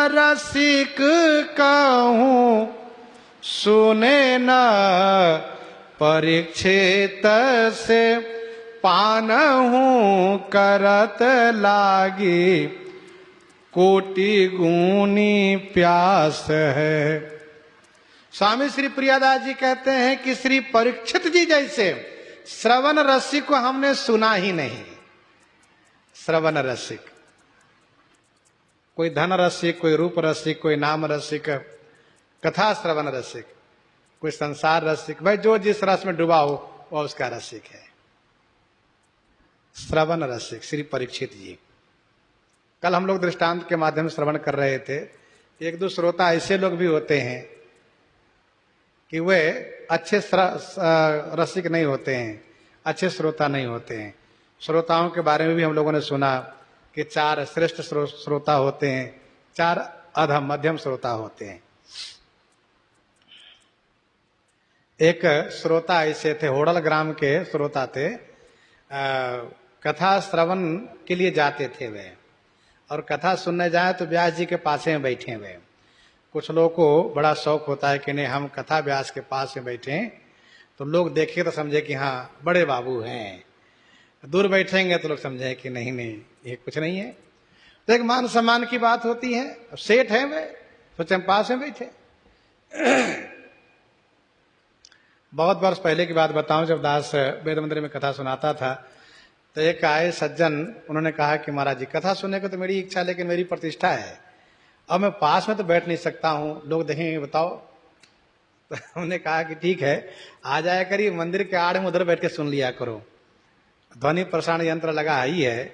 रसिक कहूँ सुने न, परीक्षित से पानहु करत लागी, कोटि गुनी प्यास है। स्वामी श्री प्रियादास जी कहते हैं कि श्री परीक्षित जी जैसे श्रवण रसिक को हमने सुना ही नहीं। श्रवण रसिक, कोई धन रसिक, कोई रूप रसिक, कोई नाम रसिक, कथा श्रवण रसिक, कोई संसार रसिक, भाई जो जिस रस में डूबा हो वह उसका रसिक है। श्रवण रसिक श्री परीक्षित जी। कल हम लोग दृष्टांत के माध्यम से श्रवण कर रहे थे। एक दो श्रोता ऐसे लोग भी होते हैं कि वे अच्छे रसिक नहीं होते हैं, अच्छे श्रोता नहीं होते हैं। श्रोताओं के बारे में भी हम लोगों ने सुना कि 4 श्रेष्ठ श्रोता होते हैं, 4 अधम मध्यम श्रोता होते हैं। एक श्रोता ऐसे थे, होडल ग्राम के श्रोता थे, कथा श्रवण के लिए जाते थे वे, और कथा सुनने जाए तो व्यास जी के पास में बैठे हुए। कुछ लोगों को बड़ा शौक होता है कि नहीं हम कथा व्यास के पास में बैठे, तो लोग देखे तो समझे कि हाँ बड़े बाबू हैं, दूर बैठेंगे तो लोग समझे कि नहीं नहीं ये कुछ नहीं है। तो एक मान सम्मान की बात होती है। अब सेठ है वे, सोचे हम पास में बैठे। बहुत वर्ष पहले की बात बताऊं, जब दास वेद मंदिर में कथा सुनाता था तो एक आए सज्जन, उन्होंने कहा कि महाराज जी कथा सुनने को तो मेरी इच्छा, लेकिन मेरी प्रतिष्ठा है, अब मैं पास में तो बैठ नहीं सकता हूँ, लोग देखेंगे बताओ। तो उन्होंने कहा कि ठीक है, आ जाया करिए मंदिर के आड़ में, उधर बैठ के सुन लिया करो, ध्वनि प्रसारण यंत्र लगा ही है,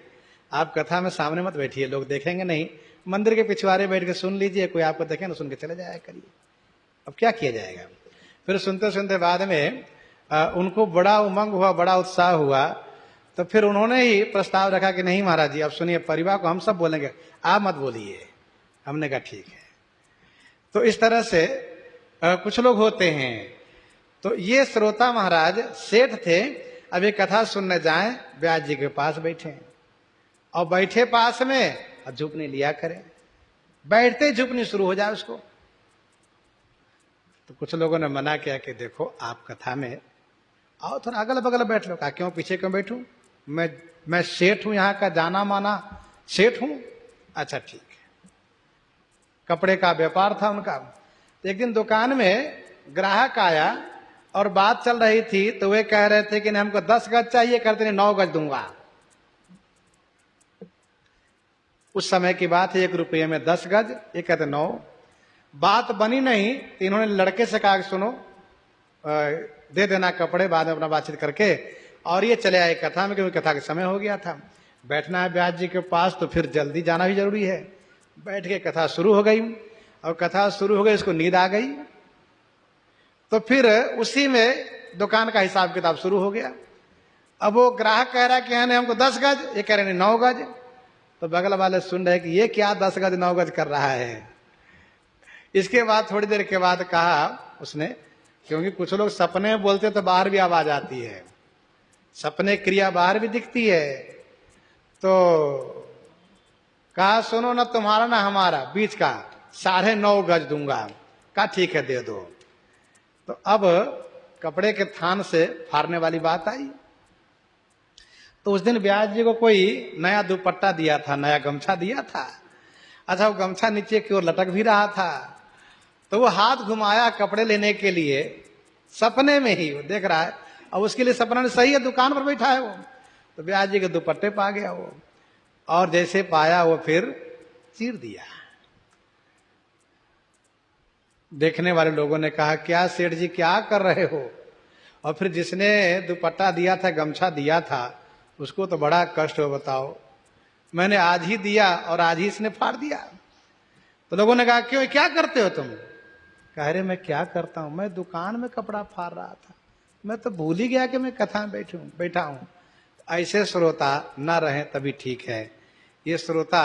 आप कथा में सामने मत बैठिए, लोग देखेंगे नहीं, मंदिर के पिछवाड़े बैठ के सुन लीजिए, कोई आपको देखे ना सुन के चले जाया करिए। अब क्या किया जाएगा। फिर सुनते सुनते बाद में उनको बड़ा उमंग हुआ, बड़ा उत्साह हुआ, तो फिर उन्होंने ही प्रस्ताव रखा कि नहीं महाराज जी अब सुनिए, परिवार को हम सब बोलेंगे, आप मत बोलिए। हमने कहा ठीक है। तो इस तरह से कुछ लोग होते हैं। तो ये श्रोता महाराज सेठ थे, अब ये कथा सुनने जाएं, व्यास जी के पास बैठे, और बैठे पास में और झुकने लिया करें, बैठते झुकनी शुरू हो जाए उसको। तो कुछ लोगों ने मना किया कि देखो आप कथा में आओ, थोड़ा अगल बगल बैठ लो। कहा क्यों पीछे क्यों बैठूं, मैं सेठ हूं, यहाँ का जाना माना सेठ हूं। अच्छा ठीक है। कपड़े का व्यापार था उनका। तो एक दिन दुकान में ग्राहक आया और बात चल रही थी, तो वे कह रहे थे कि हमको 10 गज चाहिए, कहते नहीं 9 गज दूंगा। उस समय की बात है, 1 रुपये में 10 गज, ये कहते 9। बात बनी नहीं तो इन्होंने लड़के से कहा सुनो दे देना कपड़े, बाद में अपना बातचीत करके, और ये चले आए कथा में, क्योंकि कथा के समय हो गया था। बैठना है व्यास जी के पास तो फिर जल्दी जाना भी जरूरी है। बैठ के कथा शुरू हो गई, और कथा शुरू हो गई, इसको नींद आ गई। तो फिर उसी में दुकान का हिसाब किताब शुरू हो गया। अब वो ग्राहक कह रहा है कि हमको 10 गज, ये कह रहे हैं 9 गज। तो बगल वाले सुन रहे कि ये क्या 10 गज 9 गज कर रहा है। इसके बाद थोड़ी देर के बाद कहा उसने, क्योंकि कुछ लोग सपने में बोलते तो बाहर भी आवाज आती है, सपने क्रिया बाहर भी दिखती है। तो कहा सुनो ना तुम्हारा ना हमारा, बीच का 9.5 गज दूंगा। कहा ठीक है दे दो। तो अब कपड़े के थान से फाड़ने वाली बात आई। तो उस दिन व्यास जी को कोई नया दुपट्टा दिया था, नया गमछा दिया था। अच्छा वो गमछा नीचे की ओर लटक भी रहा था, तो वो हाथ घुमाया कपड़े लेने के लिए, सपने में ही वो देख रहा है, और उसके लिए सपना ने सही है, दुकान पर बैठा है वो। तो व्यास जी के दुपट्टे पा गया वो, और जैसे पाया वो फिर चीर दिया। देखने वाले लोगों ने कहा क्या सेठ जी क्या कर रहे हो। और फिर जिसने दुपट्टा दिया था, गमछा दिया था, उसको तो बड़ा कष्ट हो, बताओ मैंने आज ही दिया और आज ही इसने फाड़ दिया। तो लोगों ने कहा क्यों क्या करते हो तुम। कह रहे मैं क्या करता हूं, मैं दुकान में कपड़ा फाड़ रहा था, मैं तो भूल ही गया कि मैं कथा में बैठा हूं। ऐसे श्रोता न रहे तभी ठीक है। ये श्रोता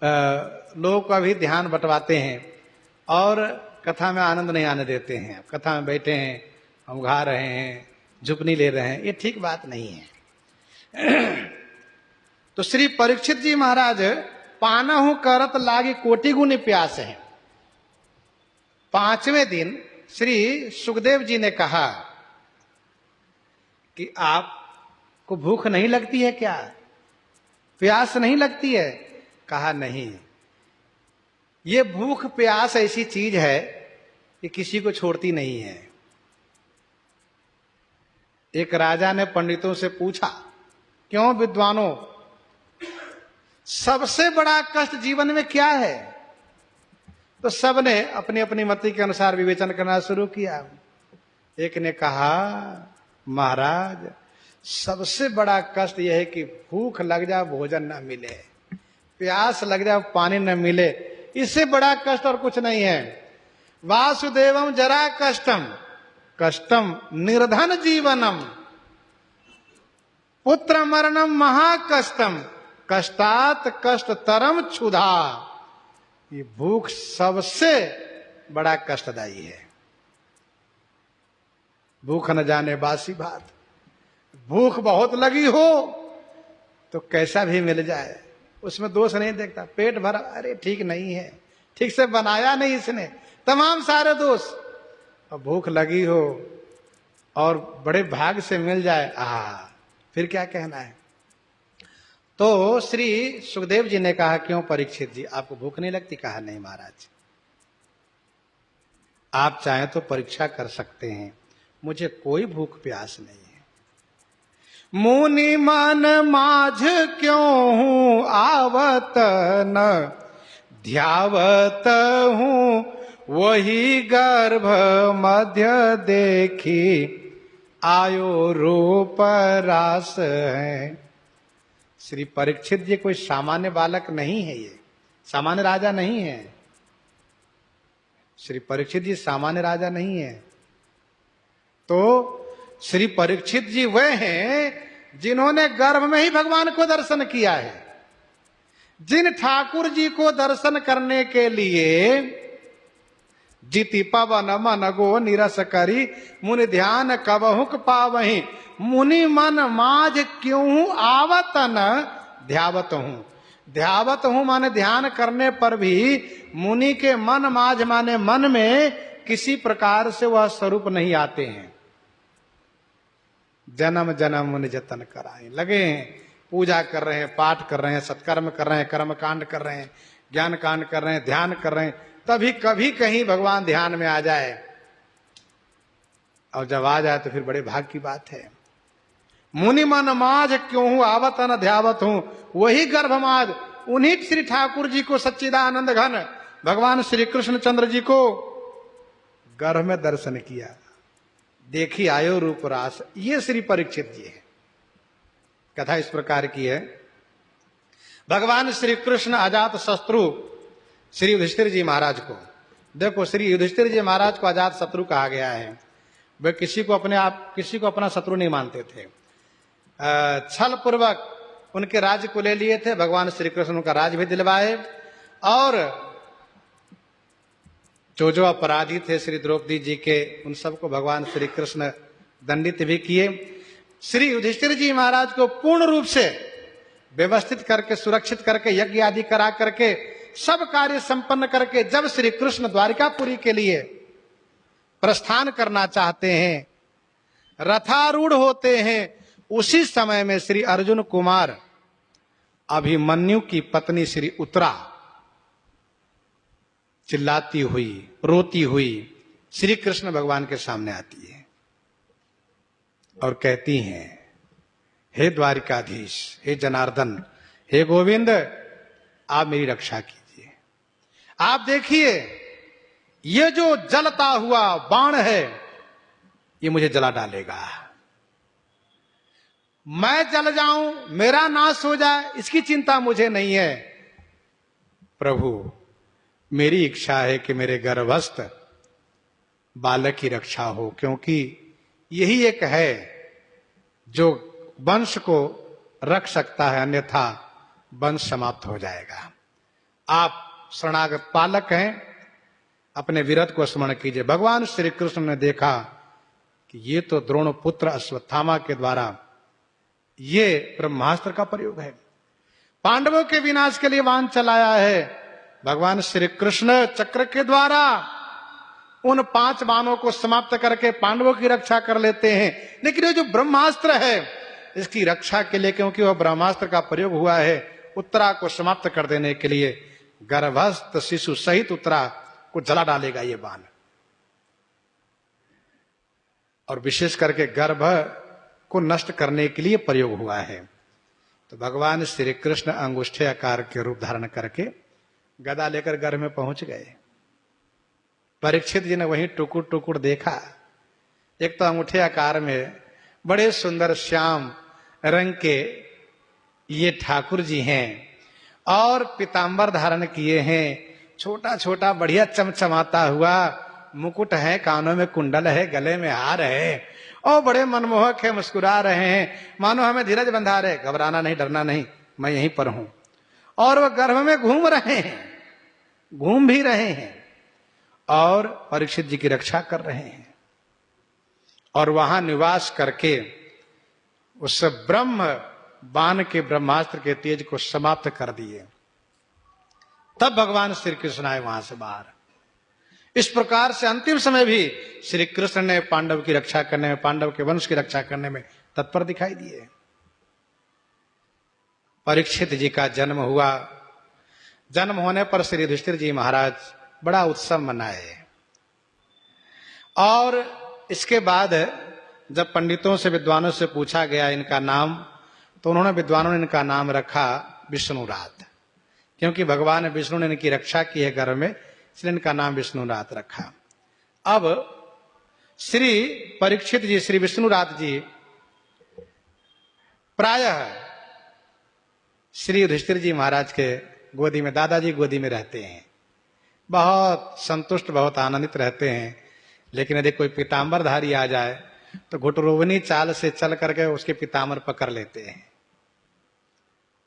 लोगों का भी ध्यान बंटवाते हैं और कथा में आनंद नहीं आने देते हैं। कथा में बैठे हैं, हम गा रहे हैं, झुकनी ले रहे हैं, ये ठीक बात नहीं है। तो श्री परीक्षित जी महाराज पानहु करत लागी कोटि गुनी प्यास है। 5वें दिन श्री सुखदेव जी ने कहा कि आपको भूख नहीं लगती है क्या, प्यास नहीं लगती है? कहा नहीं, ये भूख प्यास ऐसी चीज है कि किसी को छोड़ती नहीं है। एक राजा ने पंडितों से पूछा, क्यों विद्वानों, सबसे बड़ा कष्ट जीवन में क्या है? तो सबने अपनी अपनी मति के अनुसार विवेचन करना शुरू किया। एक ने कहा, महाराज सबसे बड़ा कष्ट यह है कि भूख लग जाए भोजन न मिले, प्यास लग जाए पानी न मिले, इससे बड़ा कष्ट और कुछ नहीं है। वासुदेवम जरा कष्टम कष्टम निर्धन जीवनम, पुत्र मरणम महाकष्टम, कष्टात कष्ट तरम क्षुधा। ये भूख सबसे बड़ा कष्टदायी है। भूख न जाने बासी भात, भूख बहुत लगी हो तो कैसा भी मिल जाए उसमें दोष नहीं देखता। पेट भरा, अरे ठीक नहीं है, ठीक से बनाया नहीं इसने, तमाम सारे दोष। और भूख लगी हो और बड़े भाग से मिल जाए, फिर क्या कहना है। तो श्री सुखदेव जी ने कहा, क्यों परीक्षित जी, आपको भूख नहीं लगती? कहा नहीं महाराज, आप चाहें तो परीक्षा कर सकते हैं, मुझे कोई भूख प्यास नहीं है। मुनि मन माझ क्यों हूं आवत न ध्यावत हूं, वही गर्भ मध्य देखी आयो रूप रास है। श्री परीक्षित जी कोई सामान्य बालक नहीं है, ये सामान्य राजा नहीं है। श्री परीक्षित जी सामान्य राजा नहीं है। तो श्री परीक्षित जी वह हैं जिन्होंने गर्भ में ही भगवान को दर्शन किया है। जिन ठाकुर जी को दर्शन करने के लिए जिति पवन मन गो निरस करी, मुनि ध्यान कबहुक पावहीं, मुनि मन माझ क्यों आवत न ध्यावत हूं। ध्यावत हूं माने ध्यान करने पर भी मुनि के मन माझ माने मन में किसी प्रकार से वह स्वरूप नहीं आते हैं। जन्म जन्म मुनि जतन कराए लगे हैं, पूजा कर रहे हैं, पाठ कर रहे हैं, सत्कर्म कर रहे हैं, कर्म कांड कर रहे हैं, ज्ञान कांड कर रहे हैं, ध्यान कर रहे हैं, तभी कभी कहीं भगवान ध्यान में आ जाए। और जब आ जाए तो फिर बड़े भाग की बात है। मुनि मन माझ क्यों हूं आवत न ध्यावत हूं, वही गर्भमाद, उन्हीं श्री ठाकुर जी को सच्चिदानंद घन भगवान श्री कृष्ण चंद्र जी को गर्भ में दर्शन किया, देखी आयो रूप रास। ये श्री परीक्षित जी है। कथा इस प्रकार की है, भगवान श्री कृष्ण अजात शत्रु श्री युधिष्ठिर जी महाराज को, देखो श्री युधिष्ठिर जी महाराज को अजात शत्रु कहा गया है। वे किसी को अपना शत्रु नहीं मानते थे। छल पूर्वक उनके राज्य को ले लिए थे, भगवान श्री कृष्ण उनका राज भी दिलवाए। और जो अपराधी थे श्री द्रौपदी जी के, उन सबको भगवान श्री कृष्ण दंडित भी किए। श्री युधिष्ठिर जी महाराज को पूर्ण रूप से व्यवस्थित करके, सुरक्षित करके, यज्ञ आदि करा करके, सब कार्य संपन्न करके, जब श्री कृष्ण द्वारिकापुरी के लिए प्रस्थान करना चाहते हैं, रथारूढ़ होते हैं, उसी समय में श्री अर्जुन कुमार अभिमन्यु की पत्नी श्री उत्तरा चिल्लाती हुई, रोती हुई श्री कृष्ण भगवान के सामने आती है और कहती हैं, हे द्वारिकाधीश, हे जनार्दन, हे गोविंद, आप मेरी रक्षा कीजिए। आप देखिए, ये जो जलता हुआ बाण है, ये मुझे जला डालेगा। मैं जल जाऊं, मेरा नाश हो जाए, इसकी चिंता मुझे नहीं है। प्रभु, मेरी इच्छा है कि मेरे गर्भस्थ बालक की रक्षा हो, क्योंकि यही एक है जो वंश को रख सकता है, अन्यथा वंश समाप्त हो जाएगा। आप शरणागत पालक हैं, अपने वीरत्व को स्मरण कीजिए। भगवान श्री कृष्ण ने देखा कि ये तो द्रोण पुत्र अश्वत्थामा के द्वारा ये ब्रह्मास्त्र का प्रयोग है। पांडवों के विनाश के लिए बाण चलाया है। भगवान श्री कृष्ण चक्र के द्वारा उन 5 बाणों को समाप्त करके पांडवों की रक्षा कर लेते हैं। लेकिन ये जो ब्रह्मास्त्र है, इसकी रक्षा के लिए, क्योंकि वह ब्रह्मास्त्र का प्रयोग हुआ है उत्तरा को समाप्त कर देने के लिए, गर्भस्थ शिशु सहित उत्तरा को जला डालेगा ये बाण। और विशेष करके गर्भ को नष्ट करने के लिए प्रयोग हुआ है। तो भगवान श्री कृष्ण अंगुष्ठे आकार के रूप धारण करके गदा लेकर गर्भ में पहुंच गए। परीक्षित जी ने वहीं टुकुर टुकुर देखा। एक तो अंगूठे आकार में बड़े सुंदर श्याम रंग के ये ठाकुर जी हैं और पीतांबर धारण किए हैं, छोटा छोटा बढ़िया चमचमाता हुआ मुकुट है, कानों में कुंडल है, गले में हार है और बड़े मनमोहक है, मुस्कुरा रहे हैं, मानो हमें धीरज बंधा रहे, घबराना नहीं, डरना नहीं, मैं यहीं पर हूं। और वह गर्भ में घूम रहे हैं, घूम भी रहे हैं और परीक्षित जी की रक्षा कर रहे हैं। और वहां निवास करके उस ब्रह्म बाण के ब्रह्मास्त्र के तेज को समाप्त कर दिए। तब भगवान श्री कृष्ण आए वहां से बाहर। इस प्रकार से अंतिम समय भी श्री कृष्ण ने पांडव की रक्षा करने में, पांडव के वंश की रक्षा करने में तत्पर दिखाई दिए। परीक्षित जी का जन्म हुआ। जन्म होने पर श्री युधिष्ठिर जी महाराज बड़ा उत्सव मनाए। और इसके बाद जब पंडितों से, विद्वानों से पूछा गया इनका नाम, तो उन्होंने, विद्वानों ने इनका नाम रखा विष्णुरात, क्योंकि भगवान विष्णु ने इनकी रक्षा की है गर्भ में, इसलिए इनका नाम विष्णुरात रखा। अब श्री परीक्षित जी, श्री विष्णुरात जी प्रायः श्री युधिष्ठिर जी महाराज के गोदी में, दादाजी गोदी में रहते हैं, बहुत संतुष्ट, बहुत आनंदित रहते हैं। लेकिन यदि कोई पीतांबरधारी आ जाए तो घुटरोवनी चाल से चल करके उसके पीतांबर पकड़ लेते हैं।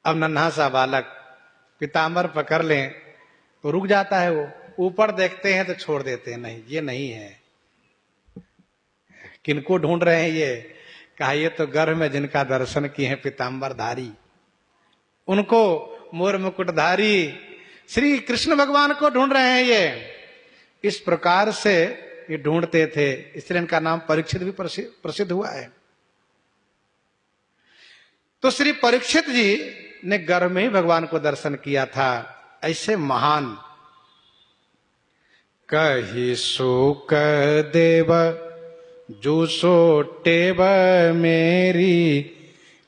अब नन्हा सा बालक पीतांबर पकड़ लें तो रुक जाता है, वो ऊपर देखते हैं तो छोड़ देते हैं, नहीं ये नहीं है। किनको ढूंढ रहे हैं ये? कहा ये तो गर्भ में जिनका दर्शन किए हैं पीतांबरधारी, उनको, मोर मुकुटधारी श्री कृष्ण भगवान को ढूंढ रहे हैं ये। इस प्रकार से ये ढूंढते थे, इसलिए इनका नाम परीक्षित भी प्रसिद्ध हुआ है। तो श्री परीक्षित जी ने गर्भ में ही भगवान को दर्शन किया था। ऐसे महान कही सुक देव जो सो टेब मेरी,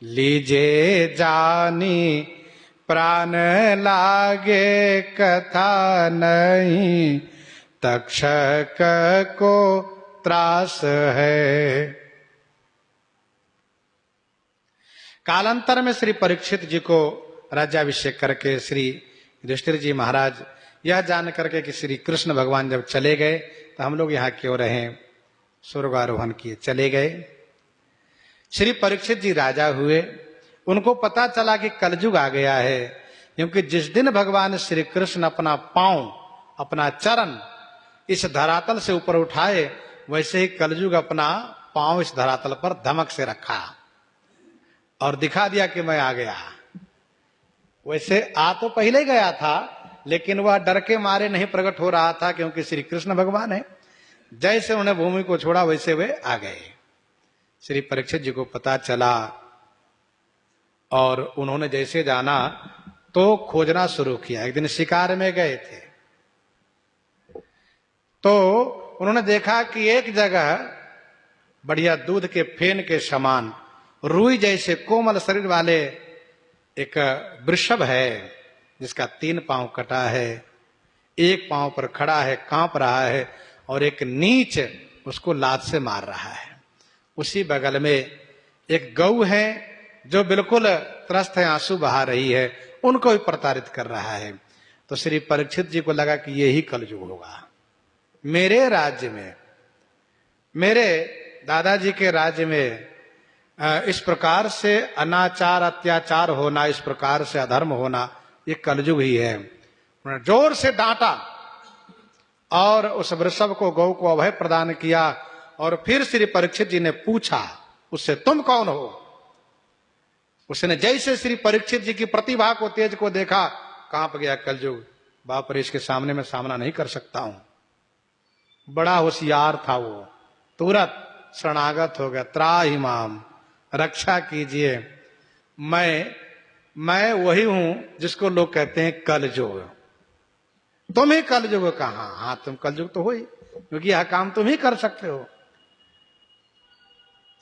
लीजे जानी प्राण लागे कथा नहीं, तक्षक को त्रास है। कालांतर में श्री परीक्षित जी को राज्याभिषेक करके श्री युधिष्ठिर जी महाराज यह जान करके कि श्री कृष्ण भगवान जब चले गए तो हम लोग यहाँ क्यों रहें, स्वर्गारोहण किए, चले गए। श्री परीक्षित जी राजा हुए। उनको पता चला कि कलयुग आ गया है, क्योंकि जिस दिन भगवान श्री कृष्ण अपना पांव, अपना चरण इस धरातल से ऊपर उठाए, वैसे ही कलयुग अपना पांव इस धरातल पर धमक से रखा और दिखा दिया कि मैं आ गया। वैसे आ तो पहले गया था, लेकिन वह डर के मारे नहीं प्रकट हो रहा था, क्योंकि श्री कृष्ण भगवान है। जैसे उन्हें भूमि को छोड़ा वैसे वे आ गए। श्री परीक्षित जी को पता चला और उन्होंने जैसे जाना तो खोजना शुरू किया। एक दिन शिकार में गए थे तो उन्होंने देखा कि एक जगह बढ़िया दूध के फेन के समान रुई जैसे कोमल शरीर वाले एक वृषभ है, जिसका 3 पांव कटा है, एक पांव पर खड़ा है, कांप रहा है, और एक नीच उसको लात से मार रहा है। उसी बगल में एक गऊ है जो बिल्कुल त्रस्त है, आंसू बहा रही है, उनको भी प्रताड़ित कर रहा है। तो श्री परीक्षित जी को लगा कि यही कलयुग होगा। मेरे राज्य में, मेरे दादाजी के राज्य में इस प्रकार से अनाचार, अत्याचार होना, इस प्रकार से अधर्म होना, ये कलयुग ही है। उन्होंने जोर से डांटा और उस वृषभ को, गौ को अभय प्रदान किया। और फिर श्री परीक्षित जी ने पूछा उससे, तुम कौन हो? उसने जैसे श्री परीक्षित जी की प्रतिभा को, तेज को देखा, कांप गया कलयुग, बाप रे इसके सामने मैं सामना नहीं कर सकता हूं। बड़ा होशियार था वो, तुरंत शरणागत हो गया, त्राहि माम, रक्षा कीजिए, मैं वही हूं जिसको लोग कहते हैं कलयुग। तुम ही कलयुग कहां? हाँ तुम कलयुग तो हो ही, क्योंकि यह काम तुम ही कर सकते हो।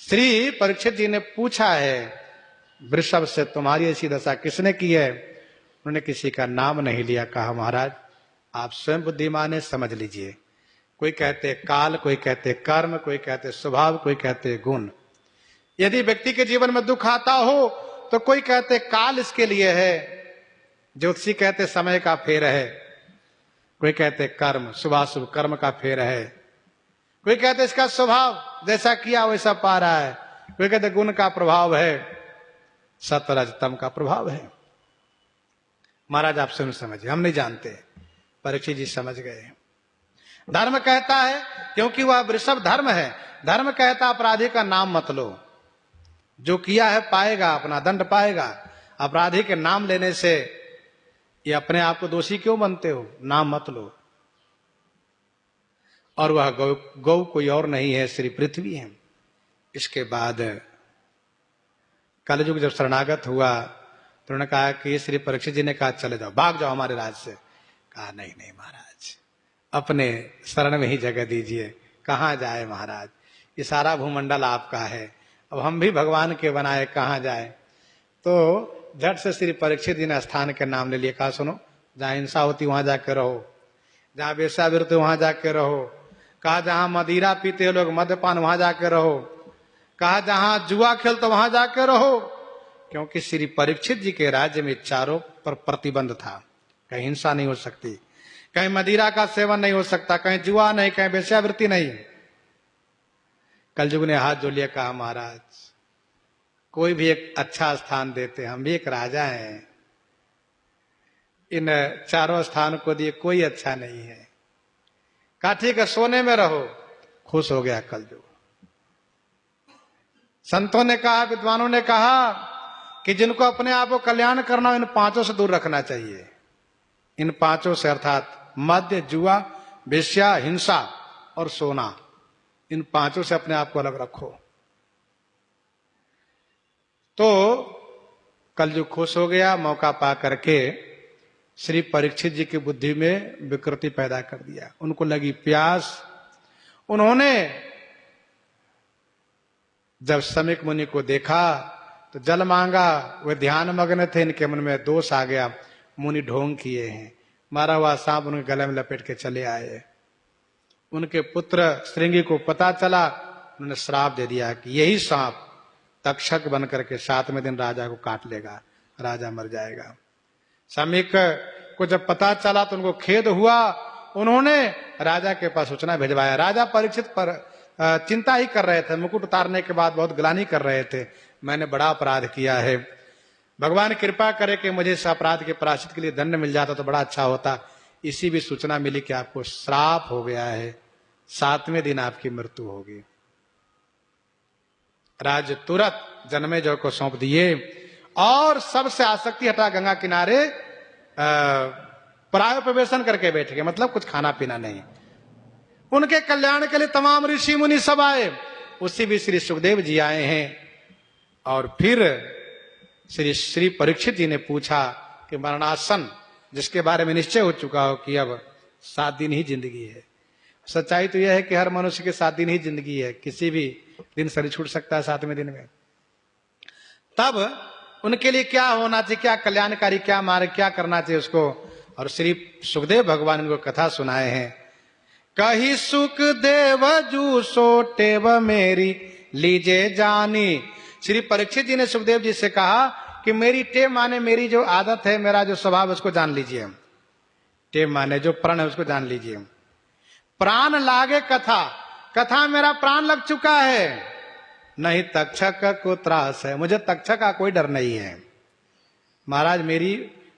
श्री परीक्षित जी ने पूछा है वृषभ से, तुम्हारी ऐसी दशा किसने की है? उन्होंने किसी का नाम नहीं लिया, कहा महाराज आप स्वयं बुद्धिमान है, समझ लीजिए। कोई कहते काल, कोई कहते कर्म, कोई कहते स्वभाव, कोई कहते गुण। यदि व्यक्ति के जीवन में दुख आता हो तो कोई कहते काल इसके लिए है, ज्योतिषी कहते समय का फेर है, कोई कहते कर्म, शुभाशुभ कर्म का फेर है, कोई कहते इसका स्वभाव जैसा किया वैसा पा रहा है, कोई कहते गुण का प्रभाव है, सतरजतम का प्रभाव है। महाराज आप स्वयं समझिए, हम नहीं जानते, परीक्षित जी समझ गए। धर्म कहता है, क्योंकि वह वृषभ धर्म है, धर्म कहता अपराधी का नाम मत लो, जो किया है पाएगा, अपना दंड पाएगा। अपराधी के नाम लेने से ये अपने आप को दोषी क्यों बनते हो? नाम मत लो। और वह गौ कोई और नहीं है, श्री पृथ्वी है। इसके बाद कलयुग जब शरणागत हुआ तो उन्होंने कहा कि श्री परीक्षित जी ने कहा चले जाओ, भाग जाओ हमारे राज्य से। कहा नहीं नहीं महाराज, अपने शरण में ही जगह दीजिए। कहाँ जाए महाराज, ये सारा भूमंडल आपका है, अब हम भी भगवान के बनाए, कहाँ जाए। तो झट से श्री परीक्षित जी ने स्थान के नाम ले लिए। कहा सुनो, जहां हिंसा होती वहां जाके रहो, जहां वेश्यावृत्ति वहां जाके रहो। कहा जहां मदिरा पीते लोग, मद्यपान, वहां जाके रहो। कहा जहां जुआ खेलते वहां जाके रहो, क्योंकि श्री परीक्षित जी के राज्य में चारों पर प्रतिबंध था। कहीं हिंसा नहीं हो सकती, कहीं मदिरा का सेवन नहीं हो सकता, कहीं जुआ नहीं, कहीं वेश्यावृत्ति नहीं। कलयुग ने हाथ जोड़ लिया, कहा महाराज कोई भी एक अच्छा स्थान देते, हम भी एक राजा हैं, इन चारों स्थान को दिए कोई अच्छा नहीं है। कहा ठीक है, सोने में रहो। खुश हो गया कलयुग। संतों ने कहा, विद्वानों ने कहा कि जिनको अपने आप को कल्याण करना, इन पांचों से दूर रखना चाहिए। इन पांचों से अर्थात मद्य, जुआ, वेश्या, हिंसा और सोना, इन पांचों से अपने आप को अलग रखो। तो कलयुग खुश हो गया, मौका पा करके श्री परीक्षित जी की बुद्धि में विकृति पैदा कर दिया। उनको लगी प्यास, उन्होंने जब समीक मुनि को देखा तो जल मांगा। वे ध्यान मग्न थे, इनके मन में दोष आ गया, मुनि ढोंग किए हैं। मारा हुआ सांप उनके गले में लपेट के चले आए। उनके पुत्र श्रृंगी को पता चला, उन्होंने श्राप दे दिया कि यही सांप तक्षक बन करके 7वें दिन राजा को काट लेगा, राजा मर जाएगा। समीक को जब पता चला तो उनको खेद हुआ, उन्होंने राजा के पास सूचना भिजवाया। राजा परीक्षित पर चिंता ही कर रहे थे, मुकुट उतारने के बाद बहुत ग्लानि कर रहे थे, मैंने बड़ा अपराध किया है, भगवान कृपा करे कि मुझे इस अपराध के प्रायश्चित के लिए दंड मिल जाता तो बड़ा अच्छा होता। इसी भी सूचना मिली कि आपको श्राप हो गया है, 7वें दिन आपकी मृत्यु होगी। राज्य तुरंत जन्मेजय को सौंप दिए और सबसे आसक्ति हटा गंगा किनारे प्रायोपवेशन करके बैठ गए, मतलब कुछ खाना पीना नहीं। उनके कल्याण के लिए तमाम ऋषि मुनि सब आए, उसी भी श्री सुखदेव जी आए हैं। और फिर श्री परीक्षित जी ने पूछा कि मरणासन जिसके बारे में निश्चय हो चुका हो कि अब 7 दिन ही जिंदगी है। सच्चाई तो यह है कि हर मनुष्य के 7 दिन ही जिंदगी है, किसी भी दिन शरीर छूट सकता है 7वें दिन में। तब उनके लिए क्या होना चाहिए, क्या कल्याणकारी, क्या मार्ग, क्या करना चाहिए उसको। और श्री सुखदेव भगवान इनको कथा सुनाए हैं। कही सुखदेव जू सोटेव मेरी लीजे जानी। श्री परीक्षित जी ने सुखदेव जी से कहा कि मेरी टेव माने मेरी जो आदत है, मेरा जो स्वभाव, उसको जान लीजिए। टेव माने जो प्रण है उसको जान लीजिए। प्राण लागे कथा, कथा मेरा प्राण लग चुका है, नहीं तक्षक को त्रास है, मुझे तक्षक का कोई डर नहीं है। महाराज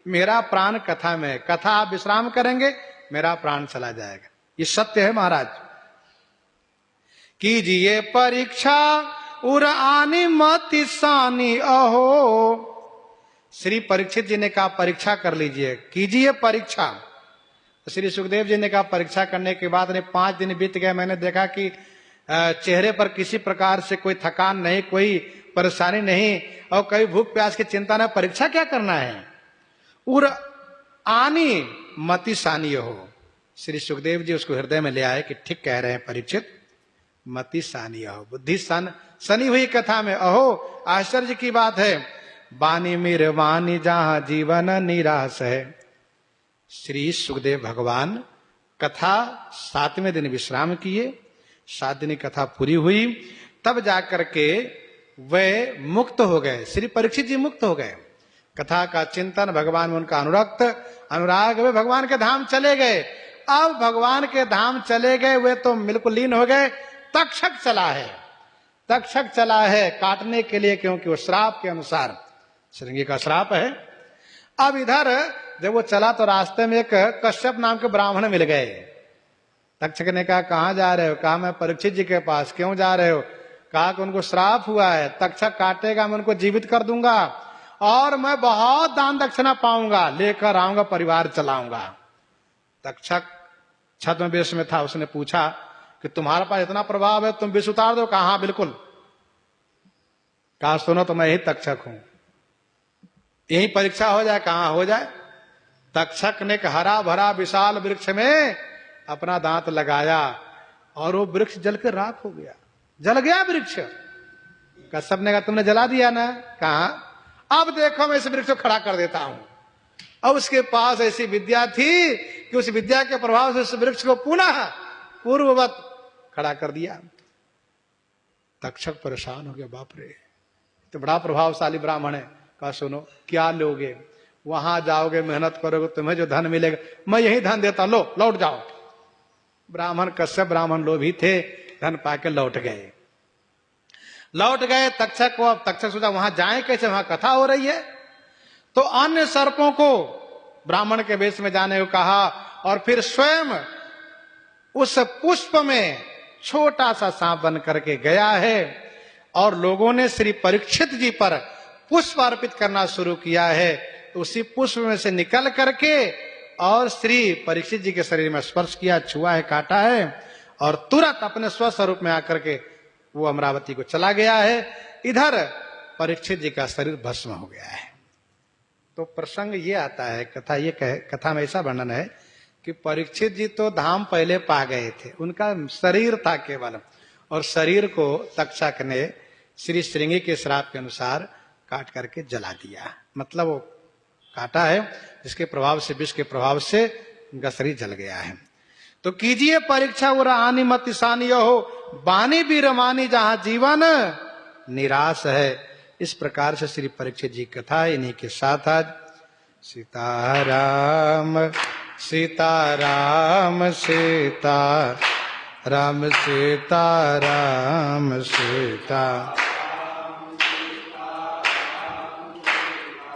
मेरा प्राण कथा में, कथा आप विश्राम करेंगे मेरा प्राण चला जाएगा, ये सत्य है महाराज। कीजिए परीक्षा उर आनी मति सानी अहो। श्री परीक्षित जी ने कहा परीक्षा कर लीजिए, कीजिए परीक्षा। तो श्री सुखदेव जी ने कहा परीक्षा करने के बाद 5 दिन बीत गए, मैंने देखा कि चेहरे पर किसी प्रकार से कोई थकान नहीं, कोई परेशानी नहीं, और कभी भूख प्यास की चिंता नहीं, परीक्षा क्या करना है। उर आनी मति सानी हो। श्री सुखदेव जी उसको हृदय में ले आए कि ठीक कह रहे हैं परीक्षित, मति सानी अहो, बुद्धि सनी हुई कथा में। अहो आश्चर्य की बात है, बानी मीर वानी जहां जीवन निराश है। श्री सुखदेव भगवान कथा 7वें दिन विश्राम किए, 7 दिन की कथा पूरी हुई, तब जाकर के वे मुक्त हो गए। श्री परीक्षित जी मुक्त हो गए। कथा का चिंतन, भगवान में उनका अनुराग, वे भगवान के धाम चले गए। अब भगवान के धाम चले गए, वे तो बिल्कुल लीन हो गए। तक्षक चला है काटने के लिए, क्योंकि वो श्राप के अनुसार श्रृंगी का श्राप है। अब इधर जब वो चला तो रास्ते में एक कश्यप नाम के ब्राह्मण मिल गए। तक्षक ने कहा कहां जा रहे हो? कहा मैं परीक्षित जी के पास। क्यों जा रहे हो? कहा कि उनको श्राप हुआ है, तक्षक काटेगा, मैं उनको जीवित कर दूंगा और मैं बहुत दान दक्षिणा पाऊंगा, लेकर आऊंगा, परिवार चलाऊंगा। तक्षक छत में विष में था, उसने पूछा कि तुम्हारे पास इतना प्रभाव है, तुम विष उतार दो? कहा हाँ बिल्कुल। कहा सुनो तो मैं ही तक्षक हूं, यही परीक्षा हो जाए। कहा हो जाए। तक्षक ने हरा भरा विशाल वृक्ष में अपना दांत लगाया और वो वृक्ष जल के राख हो गया, जल गया वृक्ष। कश्यप ने कहा तुमने जला दिया ना? कहा अब देखो मैं इस वृक्ष को खड़ा कर देता हूं। अब उसके पास ऐसी विद्या थी कि उस विद्या के प्रभाव से उस वृक्ष को पुनः पूर्ववत खड़ा कर दिया। तक्षक परेशान हो गया, बाप रे तो बड़ा प्रभावशाली ब्राह्मण है। कहा सुनो क्या लोगे? वहां जाओगे, मेहनत करोगे, तुम्हें जो धन मिलेगा मैं यही धन देता, लो लौट जाओ। ब्राह्मण कश्यप ब्राह्मण लोभी थे, धन पाके लौट गए। तक्षक को, अब तक्षक सोचा वहां जाए कैसे, वहां कथा हो रही है। तो अन्य सर्पों को ब्राह्मण के वेश में जाने को कहा और फिर स्वयं उस पुष्प में छोटा सा सांप बन करके गया है और लोगों ने श्री परीक्षित जी पर पुष्प अर्पित करना शुरू किया है। तो उसी पुष्प में से निकल करके और श्री परीक्षित जी के शरीर में स्पर्श किया, छुआ है, काटा है और तुरंत अपने स्वस्वरूप में आकर के वो अमरावती को चला गया है। इधर परीक्षित जी का शरीर भस्म हो गया है। तो प्रसंग ये आता है, कथा में ऐसा वर्णन है कि परीक्षित जी तो धाम पहले पा गए थे, उनका शरीर था केवल, और शरीर को तक्षक ने श्री श्रृंगी के श्राप के अनुसार काट करके जला दिया। मतलब वो काटा है जिसके प्रभाव से, विष के प्रभाव से उनका शरीर जल गया है। तो कीजिए परीक्षा उर आनी मति सानी हो, बानी भी रमानी जहां जीवन निराश है। इस प्रकार से श्री परीक्षित जी कथा इन्हीं के साथ आज सीताराम सीताराम सीताराम सीताराम सीता